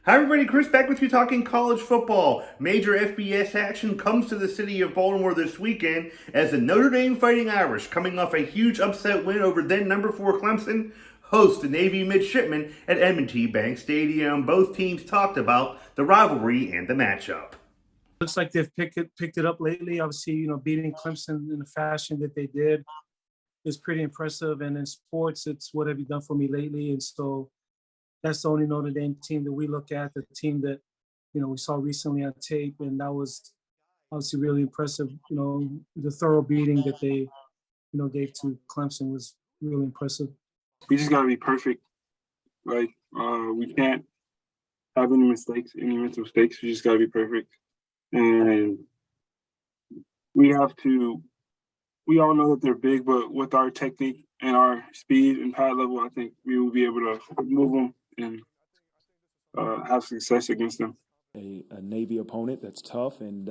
Hi everybody, Chris back with you talking college football. Major FBS action comes to the city of Baltimore this weekend as the Notre Dame Fighting Irish, coming off a huge upset win over then number 4 Clemson, host the Navy Midshipmen at M&T Bank Stadium. Both teams talked about the rivalry and the matchup. Looks like they've picked it up lately. Obviously, beating Clemson in the fashion that they did is pretty impressive. And in sports, it's what have you done for me lately? And so that's the only Notre Dame team that we look at, the team that, we saw recently on tape. And that was obviously really impressive. The thorough beating that they, gave to Clemson was really impressive. We just got to be perfect. Like, we can't have any mistakes, any mental mistakes. We just got to be perfect. And we all know that they're big, but with our technique and our speed and pad level, I think we will be able to move them and have success against them. A Navy opponent that's tough and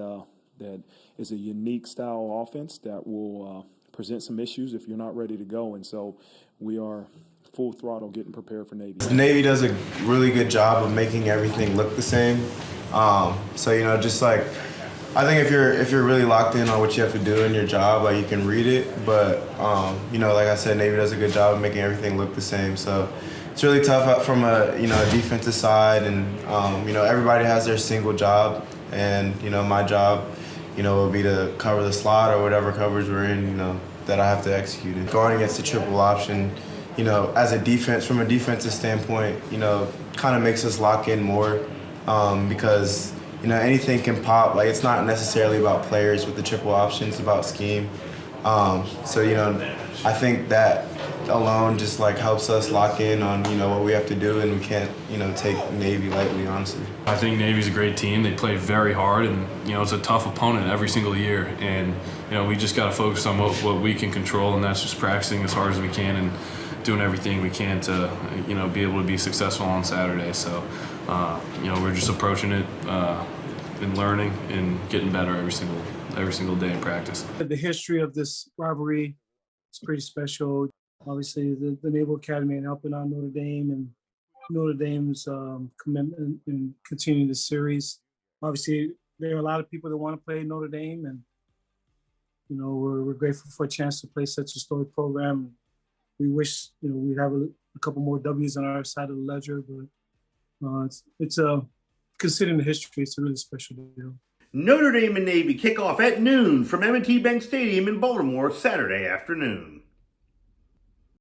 that is a unique style offense that will present some issues if you're not ready to go. And so we are full throttle getting prepared for Navy. Navy does a really good job of making everything look the same. Just like I think if you're really locked in on what you have to do in your job, like you can read it. But like I said, Navy does a good job of making everything look the same. So it's really tough from a defensive side, and everybody has their single job, and my job will be to cover the slot or whatever coverage we're in, that I have to execute it. Going against the triple option, as a defense, from a defensive standpoint, kind of makes us lock in more because anything can pop. Like, it's not necessarily about players with the triple option, it's about scheme. I think that alone just like helps us lock in on what we have to do, and we can't take Navy lightly, honestly. I think Navy's a great team. They play very hard, and it's a tough opponent every single year. And we just got to focus on what we can control, and that's just practicing as hard as we can and doing everything we can to be able to be successful on Saturday. So we're just approaching it and learning and getting better every single day in practice. The history of this rivalry is pretty special. Obviously, the Naval Academy and helping out Notre Dame, and Notre Dame's commitment in continuing the series. Obviously, there are a lot of people that want to play Notre Dame, and we're grateful for a chance to play such a storied program. We wish we'd have a couple more W's on our side of the ledger, but it's considering the history, it's a really special deal. Notre Dame and Navy kick off at noon from M&T Bank Stadium in Baltimore Saturday afternoon.